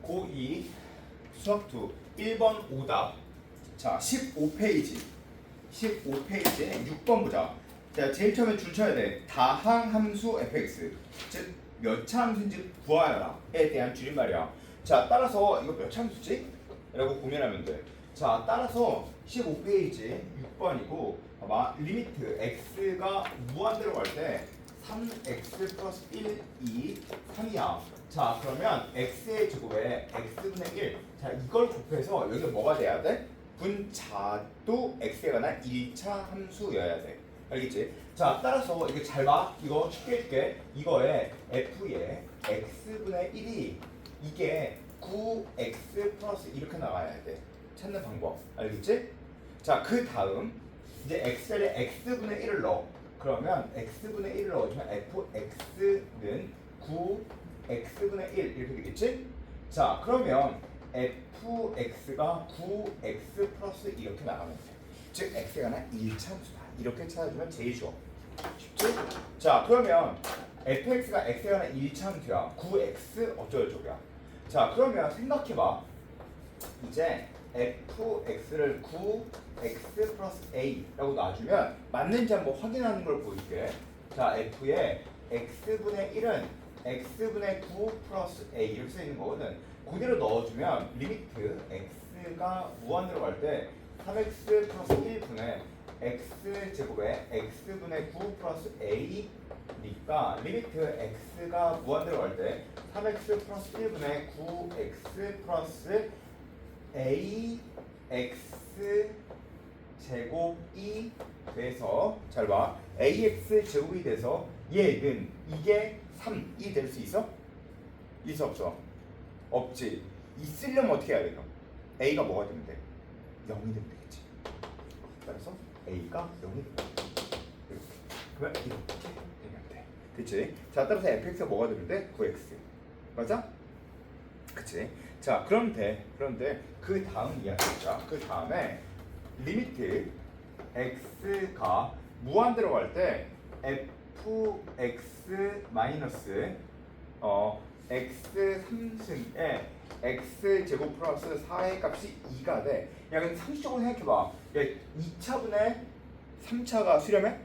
고2 수학2 1번 오답. 자, 15페이지 6번 보자. 자, 제일 처음에 줄 쳐야 돼. 다항 함수 fx, 즉 몇 차 함수인지 구하여라에 대한 줄임말이야. 자, 따라서 이거 몇 차 함수지? 라고 고민하면 돼. 자, 따라서 15페이지 6번이고 봐봐. 리미트 x가 무한대로 갈 때 3x 플러스 1, 2, 3이야. 자, 그러면 x의 제곱에 x분의 1. 자, 이걸 곱해서 여기가 뭐가 돼야 돼? 분자도 x에 관한 1차 함수여야 돼. 알겠지? 자, 따라서 이거 잘 봐. 이거 쉽게 해줄게. 이거에 f의 x분의 1이 이게 9x 플러스 이렇게 나가야 돼. 찾는 방법. 알겠지? 자, 그 다음 이제 x에 x분의 1을 넣어. 그러면 x분의 1을 넣어주면 fx는 9x분의 1 이렇게 되겠지? 자, 그러면 fx가 9x 플러스 이렇게 나가면 돼. 즉 x에 관한 1차 함수다. 이렇게 찾아주면 제일 쉬워. 쉽지? 자, 그러면 fx가 x에 관한 1차 함수야. 9x 어쩌고저쩌고야. 자, 그러면 생각해봐. 이제 fx를 9x 플러스 a라고 놔주면 맞는지 한번 확인하는 걸 보여줄게. 자, f의 x분의 1은 x분의 9 플러스 a 이렇게 써있는 거거든. 그대로 넣어주면 리미트 x가 무한대로 갈 때 3x 플러스 1분의 x제곱에 x분의 9 플러스 a니까 리미트 x가 무한대로 갈 때 3x 플러스 1분의 9x 플러스 ax 제곱이 돼서 잘 봐. ax 제곱이 돼서 얘는 이게 3이 될 수 있어? 있어 없어? 없지. 있으려면 어떻게 해야 돼요? a가 뭐가 되면 돼? 0이 되면 되겠지. 따라서 a가 0이 되면 돼. 이렇게. 그러면 이렇게 되면 돼. 그치? 자, 따라서 fx가 뭐가 되면 돼? 9x. 맞아? 그치? 자, 그런데 그 다음 이야기자. 그 다음에 리미트 x가 무한대로 갈 때 fx 마이너스 x 3승에 x 제곱 플러스 4의 값이 2가 돼. 야, 근데 상식적으로 생각해봐. 야, 2차분의 3차가 수렴해?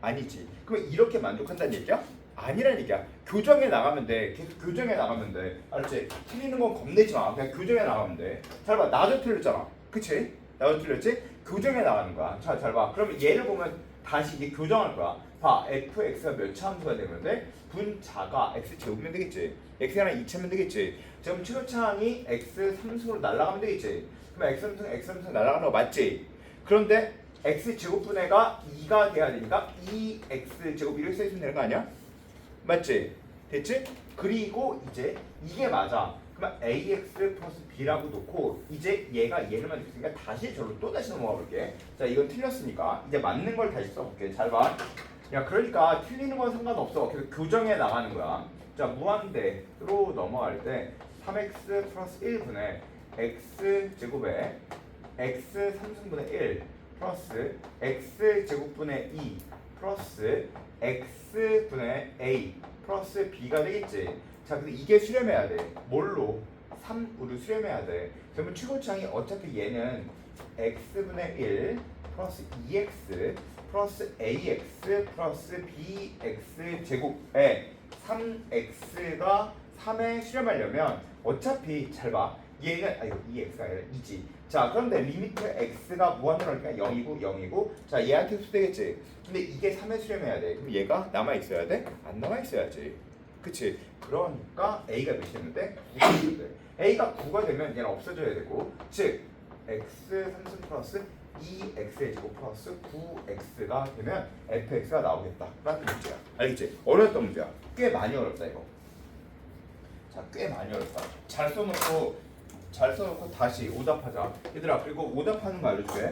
아니지. 그럼 이렇게 만족한다는 얘기야? 아니라는 얘기야. 교정해 나가면 돼. 계속 교정해 나가면 돼. 알았지? 틀리는 건 겁내지 마. 그냥 교정해 나가면 돼. 잘 봐. 나도 틀렸잖아. 그치? 나도 틀렸지? 교정해 나가는 거야. 자, 잘 봐. 그러면 얘를 보면 다시 이제 교정할 거야. 봐. fx가 몇 차 함수가 되면 돼? 분자가 x 제곱이면 되겠지. x랑 2차면 되겠지. 그럼 최고차항이 x 3승으로 날아가면 되겠지. 그럼 x 3승 날아가는 거 맞지? 그런데 x 제곱분의가 2가 돼야 되니까 2x 제곱 이렇게 써있으면 되는 거 아니야? 맞지? 됐지? 그리고 이제 이게 맞아. 그러면 ax 플러스 b라고 놓고 이제 얘가 얘를 만들었으니까 다시 저로 또 다시 넘어가 볼게. 자, 이건 틀렸으니까 이제 맞는 걸 다시 써볼게. 잘 봐. 야, 그러니까 틀리는 건 상관없어. 계속 교정해 나가는 거야. 자, 무한대로 넘어갈 때 3x 플러스 1분의 x 제곱에 x 3승분의 1 플러스 x 제곱분의 2 플러스 x분의 a 플러스 b가 되겠지. 자, 근데 이게 수렴해야 돼. 뭘로? 3으로 수렴해야 돼. 그러면 최고차항이 어차피 얘는 x분의 1 플러스 2x 플러스 ax 플러스 bx 제곱에 3x가 3에 수렴하려면 어차피 잘 봐. 얘는 2x가 아니라 2지. 자, 그런데 리미트 x가 무한대로 하니까 0이고 0이고 자, 얘한테 흡수되겠지. 근데 이게 3에 수렴해야 돼. 그럼 얘가 남아있어야 돼? 안 남아있어야지. 그치? 그러니까 a가 몇이 되면 돼? 9가 되면 돼. a가 9가 되면 얘는 없어져야 되고 즉 x 3승 플러스 2x의 제곱 플러스 9x가 되면 fx가 나오겠다 라는 문제야. 알겠지? 어려웠던 문제야. 꽤 많이 어렵다 이거. 자, 꽤 많이 어렵다. 잘 써놓고 다시 오답하자. 얘들아, 그리고 오답하는 거 알려줄게.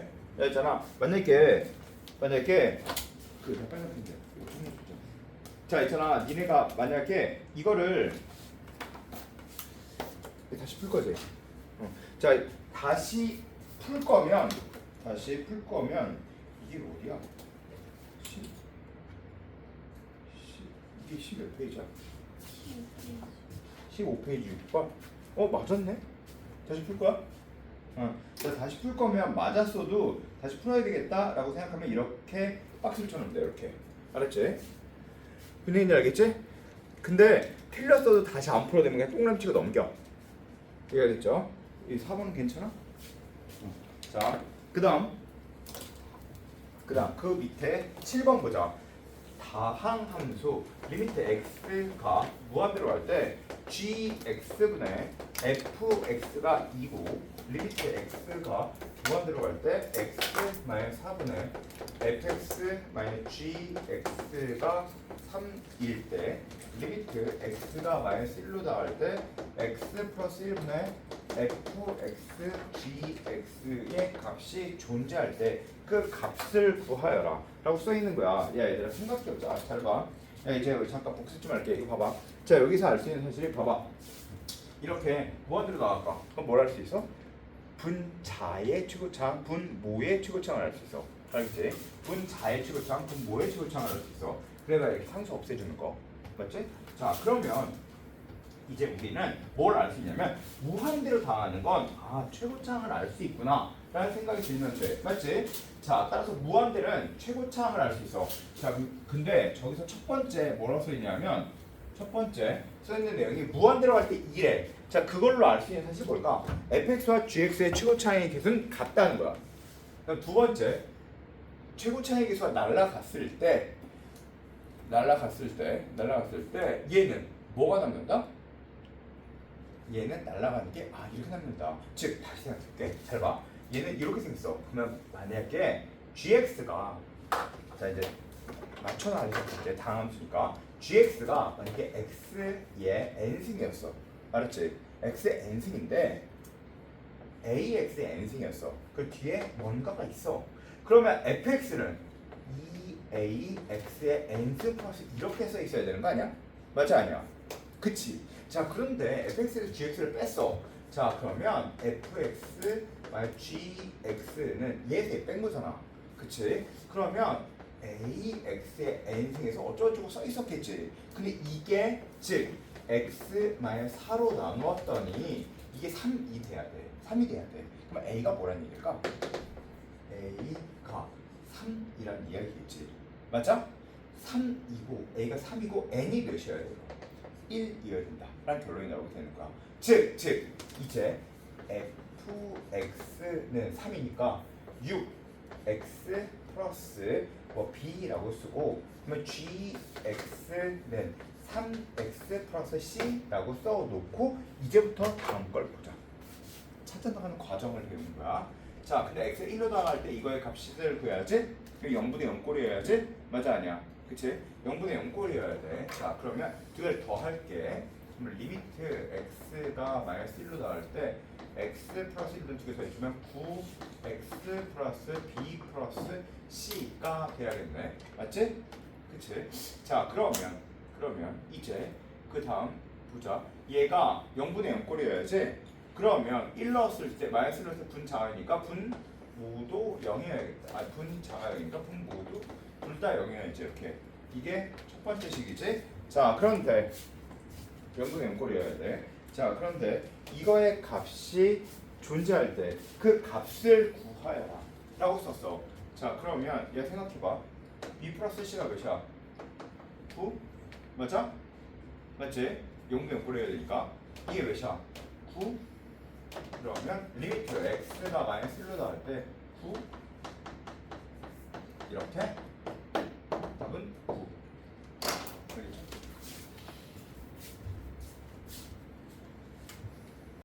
야, 있잖아. 만약에 그 빨간 펜이야. 자, 있잖아. 니네가 만약에 이거를 다시 풀 거지. 자, 다시 풀 거면 이게 어디야? 이게 10몇 페이지야? 15페이지 6번? 맞았네. 다시 풀 거야? 자, 다시 풀 거면 맞았어도 다시 풀어야 되겠다라고 생각하면 이렇게 박스를 쳐놓으면 돼. 이렇게. 알았지? 근데 알겠지? 근데 틀렸어도 다시 안 풀어도 되면 그냥 동그라미 치고 넘겨. 이해됐죠? 이 4번은 괜찮아? 자, 그 다음 그 밑에 7번 보자. 다항함수 리미트 x가 무한대로 할 때 gx분의 fx가 2고 리미트 x가 무한대로 갈 때 x-4분의 fx gx가 3일 때 리미트 x가 마이너스 1로 닿을 때 x 플러스 1분의 fx gx의 값이 존재할 때 그 값을 구하여라 라고 써 있는 거야. 야 얘들아 생각해보자. 잘 봐. 야 이제 여기 잠깐 복습 좀 할게. 이거 봐봐. 자 여기서 알 수 있는 사실이 봐봐. 이렇게 무한대로 나갈까? 그럼 뭘 할 수 있어? 분자의 최고차항, 분모의 최고차항을 알 수 있어. 알겠지? 분자의 최고차항, 분모의 최고차항을 알 수 있어. 그래서 이렇게 상수 없애주는 거. 맞지? 자 그러면 이제 우리는 뭘 알 수 있냐면 무한대로 당하는 건 최고차항을 알 수 있구나 라는 생각이 들면 돼. 맞지? 자 따라서 무한대는 최고차항을 알 수 있어. 자 근데 저기서 첫 번째 뭐라고 써있냐면 첫 번째 써있는 내용이 무한대로 할 때 2래. 자 그걸로 알 수 있는 사실이 뭘까? fx와 gx의 최고차항의 개수는 같다는 거야. 그럼 두 번째 최고차항의 개수가 날아갔을 때 얘는 뭐가 남는다? 얘는 날아가는 게 이렇게 남는다. 즉 다시 생각할게. 잘 봐. 얘는 이렇게 생겼어. 그러면 만약에 gx가 자 이제 맞춰놔야 돼. 당함수니까 gx가 만약에 x의 n승이었어. 알았지? x의 n승인데 ax의 n승이었어. 그 뒤에 뭔가가 있어. 그러면 fx는 2ax의 n승 플러스 이렇게 써 있어야 되는 거 아니야? 맞아 아니야? 그치? 자 그런데 fx에서 gx를 뺐어. 자 그러면 fx gx는 얘에서 뺀 거잖아. 그치? 그러면 ax의 n승에서 어쩌고저쩌고 써 있었겠지. 근데 이게 즉 x-4로 나누었더니 이게 3이 돼야 돼. 3이 돼야 돼. 그럼 a가 뭐라는 얘기일까? a가 3이라는 이야기겠지. 맞아? 3이고 a가 3이고 n이 몇이어야 돼요? 1이어야 된다 라는 결론이 나오게 되는 거야. 즉 이제 fx는 3이니까 6x 플러스 b라고 쓰고 그러면 gx는 3x 플러스 c라고 써놓고 이제부터 다음 걸 보자. 찾아나가는 과정을 배우는 거야. 자 근데 x를 1로 나갈 때 이거의 값을 구해야지. 0분의 0꼴이어야지. 맞아 아니야? 그치? 0분의 0꼴이어야 돼. 자 그러면 두 개를 더 할게. 그러면 리미트 x가 마이너스 1로 나갈 때 x 플러스 1을 두 개 더해주면 9x 플러스 b 플러스 c가 돼야겠네. 맞지? 그치? 자 그러면 이제 그 다음 보자. 얘가 0분의 0꼴이어야지. 그러면 1 넣었을 때 마이너스 1 넣었을 때 분자이니까 분모도 0이어야겠다. 분자가 0이니까 분모도 둘 다 0이어야지. 이렇게 이게 첫 번째 식이지. 자 그런데 0분의 0꼴이어야 돼. 자 그런데 이거의 값이 존재할 때 그 값을 구하여라 라고 썼어. 자 그러면 얘 생각해봐. b 플러스 c가 몇이야? 9? 맞아? 맞지? 0분의 0꼴이어야 되니까 이게 몇이야? 9? 그러면 리미트 x가 마이너스 1로 나올 때 9 이렇게